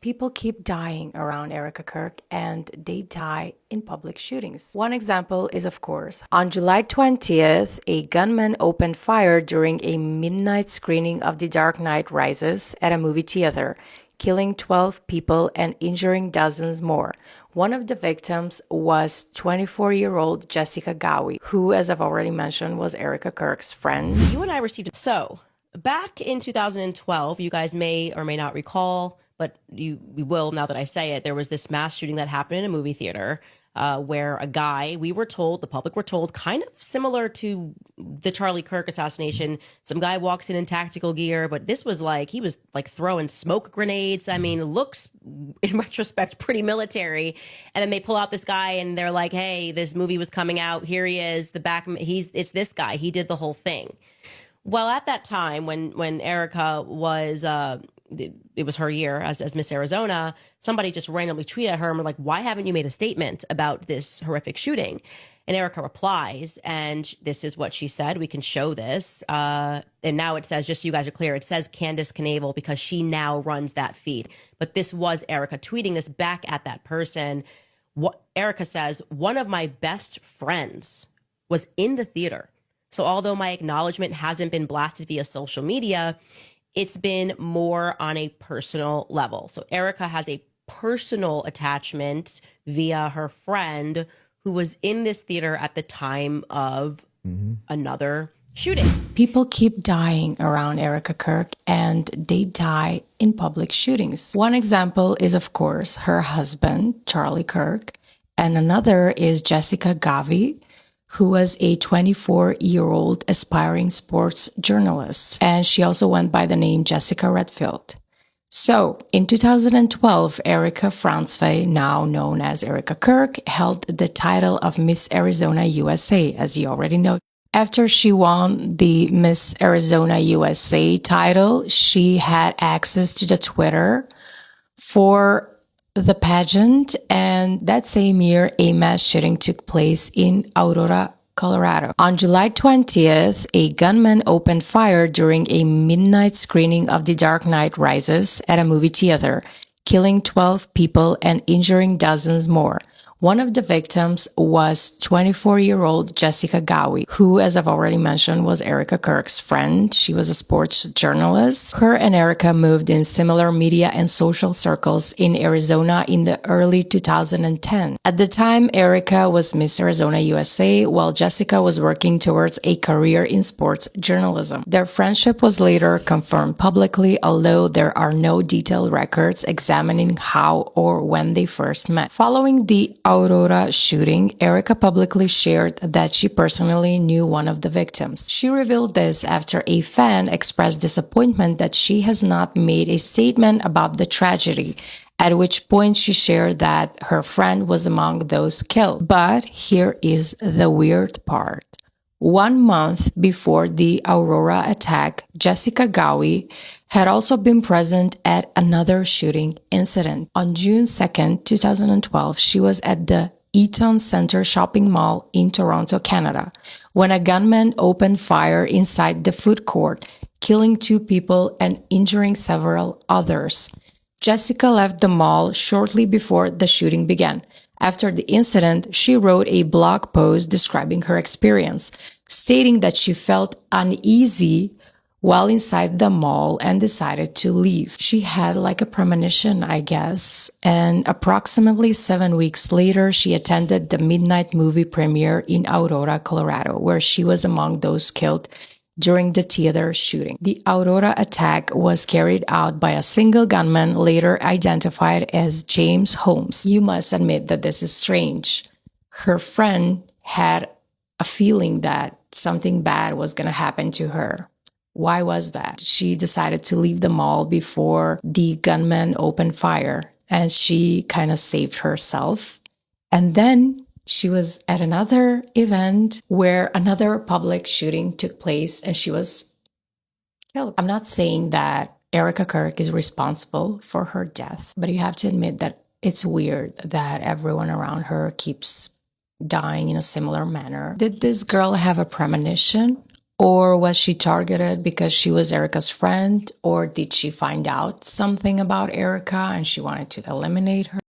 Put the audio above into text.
People keep dying around Erica Kirk and they die in public shootings. One example is, of course, on July 20th, a gunman opened fire during a midnight screening of The Dark Knight Rises at a movie theater, killing 12 people and injuring dozens more. One of the victims was 24-year-old Jessica Gowie, who, as I've already mentioned, was Erica Kirk's friend. You and I received. So, back in 2012, you guys may or may not recall, but we will now that I say it, there was this mass shooting that happened in a movie theater where a guy, we were told, the public were told, kind of similar to the Charlie Kirk assassination. Some guy walks in tactical gear, but this was like, he was like throwing smoke grenades. I mean, looks in retrospect pretty military. And then they pull out this guy and they're like, hey, this movie was coming out. Here he is, it's this guy. He did the whole thing. Well, at that time, when Erica was, it was her year as Miss Arizona, somebody just randomly tweeted at her and were like, why haven't you made a statement about this horrific shooting? And Erica replies, and this is what she said. We can show this. And now it says, just so you guys are clear, it says Candace Knavel because she now runs that feed. But this was Erica tweeting this back at that person. What Erica says, one of my best friends was in the theater. So although my acknowledgement hasn't been blasted via social media, it's been more on a personal level. So Erica has a personal attachment via her friend who was in this theater at the time of another shooting. People keep dying around Erica Kirk and they die in public shootings. One example is, of course, her husband, Charlie Kirk, and another is Jessica Gowie, who was a 24-year-old aspiring sports journalist, and she also went by the name Jessica Redfield. So, in 2012, Erica Franzwey, now known as Erica Kirk, held the title of Miss Arizona USA, as you already know. After she won the Miss Arizona USA title, she had access to the Twitter for the pageant, and that same year, a mass shooting took place in Aurora, Colorado. On July 20th, a gunman opened fire during a midnight screening of The Dark Knight Rises at a movie theater, killing 12 people and injuring dozens more. One of the victims was 24-year-old Jessica Gowie, who, as I've already mentioned, was Erica Kirk's friend. She was a sports journalist. Her and Erica moved in similar media and social circles in Arizona in the early 2010. At the time, Erica was Miss Arizona USA, while Jessica was working towards a career in sports journalism. Their friendship was later confirmed publicly, although there are no detailed records examining how or when they first met. Following the Aurora shooting, Erica publicly shared that she personally knew one of the victims. She revealed this after a fan expressed disappointment that she has not made a statement about the tragedy, at which point she shared that her friend was among those killed. But here is the weird part. 1 month before the Aurora attack, Jessica Gowie had also been present at another shooting incident. On June 2nd, 2012, she was at the Eaton Center shopping mall in Toronto, Canada, when a gunman opened fire inside the food court, killing 2 people and injuring several others. Jessica left the mall shortly before the shooting began. After the incident, she wrote a blog post describing her experience, stating that she felt uneasy while inside the mall and decided to leave. She had like a premonition, I guess, and approximately 7 weeks later, she attended the midnight movie premiere in Aurora, Colorado, where she was among those killed during the theater shooting. The Aurora attack was carried out by a single gunman, later identified as James Holmes. You must admit that this is strange. Her friend had a feeling that something bad was going to happen to her. Why was that? She decided to leave the mall before the gunman opened fire, and she kind of saved herself. And then she was at another event where another public shooting took place and she was killed. I'm not saying that Erica Kirk is responsible for her death, but you have to admit that it's weird that everyone around her keeps dying in a similar manner. Did this girl have a premonition? Or was she targeted because she was Erica's friend? Or did she find out something about Erica and she wanted to eliminate her?